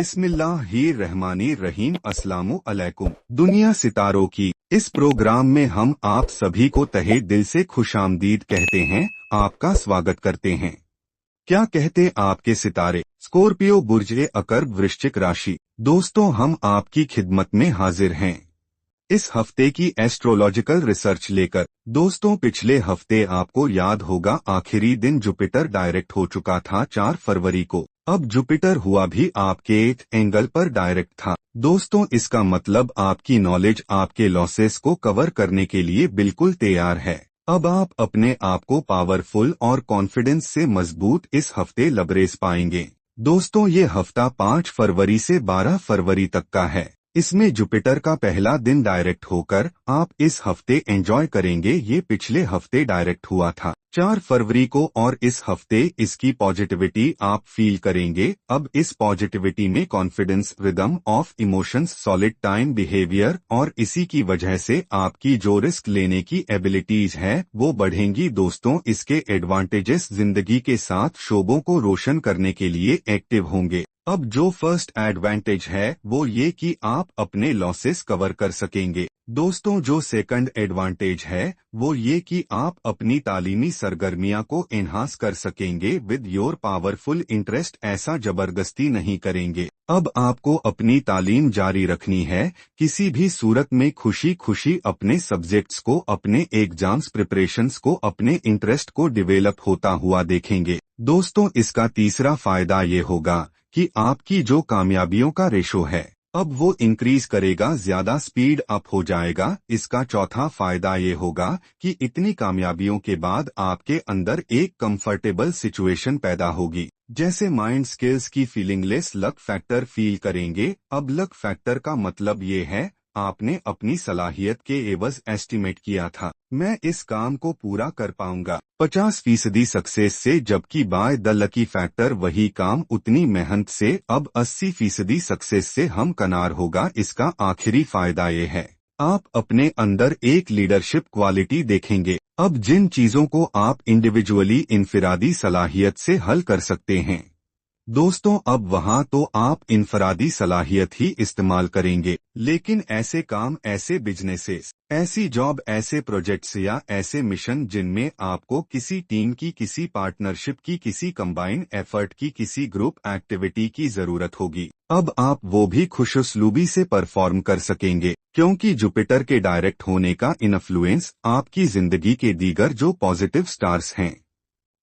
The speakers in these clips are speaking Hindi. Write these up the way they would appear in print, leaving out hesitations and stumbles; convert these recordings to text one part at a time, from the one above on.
बिस्मिल्लाहिर्रहमानिर्रहीम। अस्सलामु अलैकुम। दुनिया सितारों की इस प्रोग्राम में हम आप सभी को तहे दिल से खुशामदीद कहते हैं, आपका स्वागत करते हैं। क्या कहते आपके सितारे? स्कॉर्पियो बुर्ज अकर्ब वृश्चिक राशि। दोस्तों, हम आपकी खिदमत में हाजिर हैं इस हफ्ते की एस्ट्रोलॉजिकल रिसर्च लेकर। दोस्तों, पिछले हफ्ते आपको याद होगा आखिरी दिन जुपिटर डायरेक्ट हो चुका था 4 फरवरी को। अब जुपिटर हुआ भी आपके 8th एंगल पर डायरेक्ट था। दोस्तों, इसका मतलब आपकी नॉलेज आपके लॉसेस को कवर करने के लिए बिल्कुल तैयार है। अब आप अपने आप को पावरफुल और कॉन्फिडेंस से मजबूत इस हफ्ते लबरेज पाएंगे। दोस्तों, ये हफ्ता 5 फरवरी से 12 फरवरी तक का है। इसमें जुपिटर का पहला दिन डायरेक्ट होकर आप इस हफ्ते एंजॉय करेंगे। ये पिछले हफ्ते डायरेक्ट हुआ था 4 फरवरी को, और इस हफ्ते इसकी पॉजिटिविटी आप फील करेंगे। अब इस पॉजिटिविटी में confidence, rhythm of emotions, solid time behaviour, और इसी की वजह से आपकी जो रिस्क लेने की एबिलिटीज है वो बढ़ेंगी। दोस्तों, इसके एडवांटेजेस जिंदगी के साथ शोबों को रोशन करने के लिए एक्टिव होंगे। अब जो फर्स्ट एडवांटेज है वो ये कि आप अपने लॉसेस कवर कर सकेंगे। दोस्तों, जो सेकंड एडवांटेज है वो ये कि आप अपनी तालीमी सरगर्मियां को एनहांस कर सकेंगे विद योर पावरफुल इंटरेस्ट। ऐसा जबरदस्ती नहीं करेंगे। अब आपको अपनी तालीम जारी रखनी है। किसी भी सूरत में खुशी खुशी अपने सब्जेक्ट्स को, अपने एग्जाम्स प्रिपरेशंस को, अपने इंटरेस्ट को डेवलप होता हुआ देखेंगे। दोस्तों, इसका तीसरा फायदा ये होगा कि आपकी जो कामयाबियों का रेशो है अब वो इंक्रीज करेगा, ज्यादा स्पीड अप हो जाएगा। इसका चौथा फायदा ये होगा कि इतनी कामयाबियों के बाद आपके अंदर एक कंफर्टेबल सिचुएशन पैदा होगी, जैसे माइंड स्किल्स की फीलिंगलेस लक फैक्टर फील करेंगे। अब लक फैक्टर का मतलब ये है आपने अपनी सलाहियत के एवज एस्टिमेट किया था, मैं इस काम को पूरा कर पाऊंगा 50% सक्सेस से, जबकि बाय द लकी फैक्टर वही काम उतनी मेहनत से अब 80% सक्सेस से हम कनार होगा। इसका आखिरी फायदा ये है आप अपने अंदर एक लीडरशिप क्वालिटी देखेंगे। अब जिन चीजों को आप इंडिविजुअली इनफिरादी सलाहियत से हल कर सकते हैं, दोस्तों, अब वहां तो आप इनफरादी सलाहियत ही इस्तेमाल करेंगे। लेकिन ऐसे काम, ऐसे बिजनेसेस, ऐसी जॉब, ऐसे प्रोजेक्ट्स या ऐसे मिशन जिनमें आपको किसी टीम की, किसी पार्टनरशिप की, किसी कंबाइंड एफर्ट की, किसी ग्रुप एक्टिविटी की जरूरत होगी, अब आप वो भी खुशउस्लूबी से परफॉर्म कर सकेंगे, क्योंकि जुपिटर के डायरेक्ट होने का इन्फ्लुएंस आपकी जिंदगी के दीगर जो पॉजिटिव स्टार्स हैं,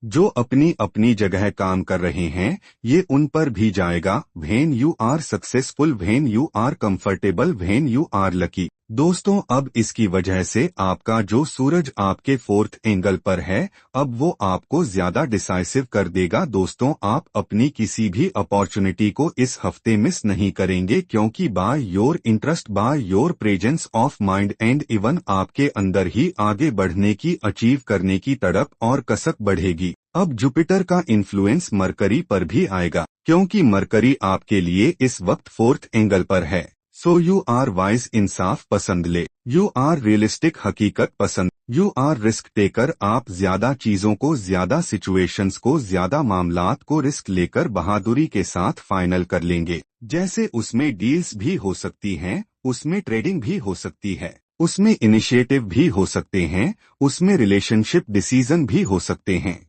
जो अपनी अपनी जगह काम कर रहे हैं, ये उन पर भी जाएगा। When you are successful, when you are comfortable, when you are lucky. दोस्तों, अब इसकी वजह से आपका जो सूरज आपके 4th एंगल पर है अब वो आपको ज्यादा डिसाइसिव कर देगा। दोस्तों, आप अपनी किसी भी अपॉर्चुनिटी को इस हफ्ते मिस नहीं करेंगे, क्योंकि by your interest, by your presence of mind and even आपके अंदर ही आगे बढ़ने की, अचीव करने की तड़प और कसक बढ़ेगी। अब जुपिटर का इन्फ्लुएंस मरकरी पर भी आएगा, क्योंकि मरकरी आपके लिए इस वक्त 4th एंगल पर है। सो यू आर वाइज, इंसाफ पसंद ले, यू आर रियलिस्टिक, हकीकत पसंद, यू आर रिस्क टेकर। आप ज्यादा चीजों को, ज्यादा सिचुएशंस को, ज्यादा मामलात को रिस्क लेकर बहादुरी के साथ फाइनल कर लेंगे। जैसे उसमें डील्स भी हो सकती हैं, उसमें ट्रेडिंग भी हो सकती है, उसमें इनिशिएटिव भी हो सकते हैं, उसमें रिलेशनशिप डिसीजन भी हो सकते हैं,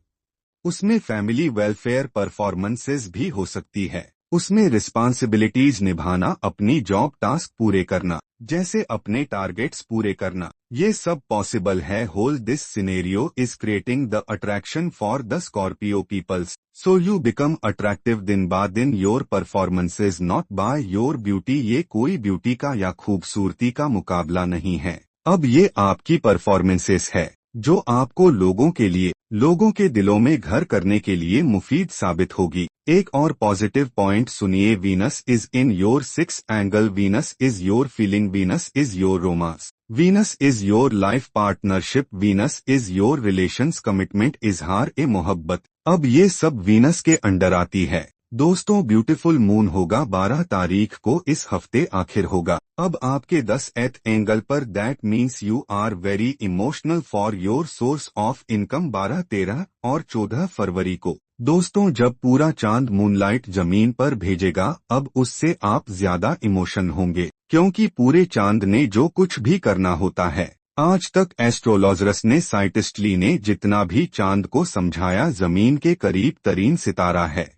उसमें फैमिली वेलफेयर परफॉर्मेंसेस भी हो सकती है, उसमें रिस्पांसिबिलिटीज निभाना, अपनी जॉब टास्क पूरे करना, जैसे अपने टारगेट्स पूरे करना, ये सब पॉसिबल है। Whole this scenario is creating the attraction for the Scorpio peoples, so you become attractive दिन बा दिन। Your performances not by your beauty, ये कोई ब्यूटी का या खूबसूरती का मुकाबला नहीं है, अब ये आपकी परफॉर्मेंसेस है जो आपको लोगों के लिए, लोगों के दिलों में घर करने के लिए मुफीद साबित होगी। एक और पॉजिटिव पॉइंट सुनिए, Venus is in your 6th angle, Venus is your feeling, Venus is your romance, Venus is your life partnership, Venus is your relations, commitment, इजहार ए मोहब्बत। अब ये सब वीनस के अंडर आती है। दोस्तों, ब्यूटीफुल मून होगा 12 तारीख को, इस हफ्ते आखिर होगा। अब आपके 10th एंगल पर, that means you are very emotional for your source of income. 12, 13 और 14 फरवरी को दोस्तों, जब पूरा चांद मूनलाइट जमीन पर भेजेगा, अब उससे आप ज्यादा इमोशन होंगे, क्योंकि पूरे चांद ने जो कुछ भी करना होता है। आज तक एस्ट्रोलॉजर्स ने, साइंटिस्टली ने जितना भी चांद को समझाया, जमीन के करीब तरीन सितारा है।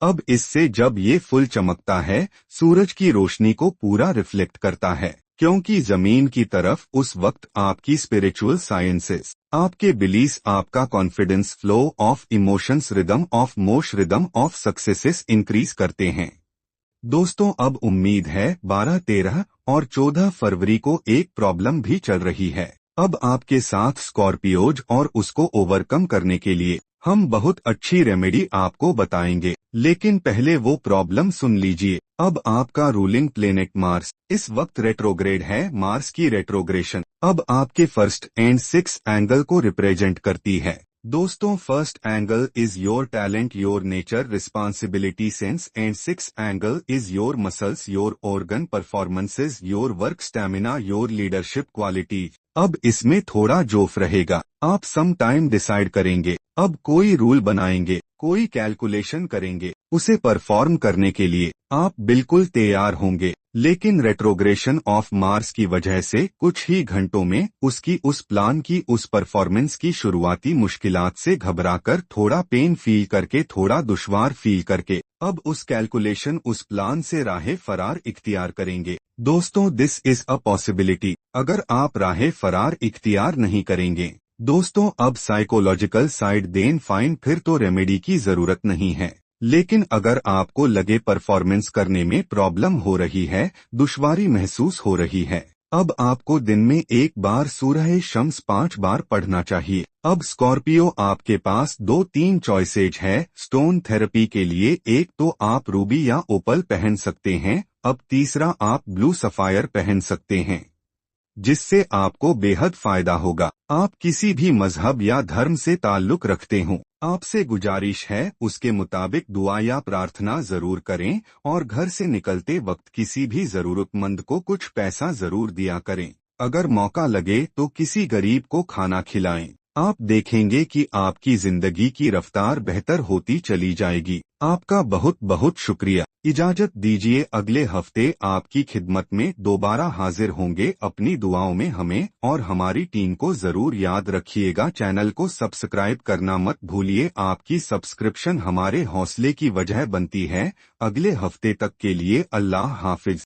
अब इससे जब ये फुल चमकता है, सूरज की रोशनी को पूरा रिफ्लेक्ट करता है, क्योंकि जमीन की तरफ उस वक्त आपकी स्पिरिचुअल साइंसेस, आपके बिलीफ, आपका confidence, flow of emotions, rhythm of मोश, रिदम ऑफ सक्सेसेस इंक्रीज करते हैं। दोस्तों, अब उम्मीद है 12, 13 और 14 फरवरी को एक प्रॉब्लम भी चल रही है। अब आपके साथ स्कॉर्पियोज, और उसको ओवरकम करने के लिए हम बहुत अच्छी रेमेडी आपको बताएंगे। लेकिन पहले वो प्रॉब्लम सुन लीजिए। अब आपका रूलिंग प्लेनेट मार्स इस वक्त रेट्रोग्रेड है। मार्स की रेट्रोग्रेशन अब आपके फर्स्ट एंड सिक्स एंगल को रिप्रेजेंट करती है। दोस्तों, first angle is your talent, your nature, responsibility, sense, and six angle is your muscles, your organ performances, your work stamina, your leadership quality. अब इसमें थोड़ा जोफ रहेगा, आप सम टाइम डिसाइड करेंगे। अब कोई रूल बनाएंगे, कोई कैलकुलेशन करेंगे, उसे परफॉर्म करने के लिए आप बिल्कुल तैयार होंगे। लेकिन रेट्रोग्रेशन ऑफ मार्स की वजह से कुछ ही घंटों में उसकी उस प्लान की, उस परफॉर्मेंस की शुरुआती मुश्किलात से घबराकर, थोड़ा पेन फील करके, थोड़ा दुश्वार फील करके, अब उस कैलकुलेशन, उस प्लान से राहे फरार इख्तियार करेंगे। दोस्तों, दिस इज अ पॉसिबिलिटी। अगर आप राहे फरार इख्तियार नहीं करेंगे, दोस्तों, अब साइकोलॉजिकल साइड देन फाइन, फिर तो रेमेडी की जरूरत नहीं है। लेकिन अगर आपको लगे परफॉर्मेंस करने में प्रॉब्लम हो रही है, दुश्वारी महसूस हो रही है, अब आपको दिन में एक बार सूरह शम्स 5 बार पढ़ना चाहिए। अब स्कॉर्पियो, आपके पास 2-3 चॉइसेज है स्टोन थेरेपी के लिए। एक तो आप रूबी या ओपल पहन सकते हैं। अब तीसरा, आप ब्लू सफायर पहन सकते हैं, जिससे आपको बेहद फायदा होगा। आप किसी भी मजहब या धर्म से ताल्लुक रखते हो, आपसे गुजारिश है उसके मुताबिक दुआ या प्रार्थना जरूर करें, और घर से निकलते वक्त किसी भी जरूरतमंद को कुछ पैसा जरूर दिया करें। अगर मौका लगे तो किसी गरीब को खाना खिलाएं। आप देखेंगे कि आपकी जिंदगी की रफ्तार बेहतर होती चली जाएगी। आपका बहुत बहुत शुक्रिया। इजाजत दीजिए, अगले हफ्ते आपकी खिदमत में दोबारा हाजिर होंगे। अपनी दुआओं में हमें और हमारी टीम को जरूर याद रखिएगा। चैनल को सब्सक्राइब करना मत भूलिए, आपकी सब्सक्रिप्शन हमारे हौसले की वजह बनती है। अगले हफ्ते तक के लिए अल्लाह हाफिज।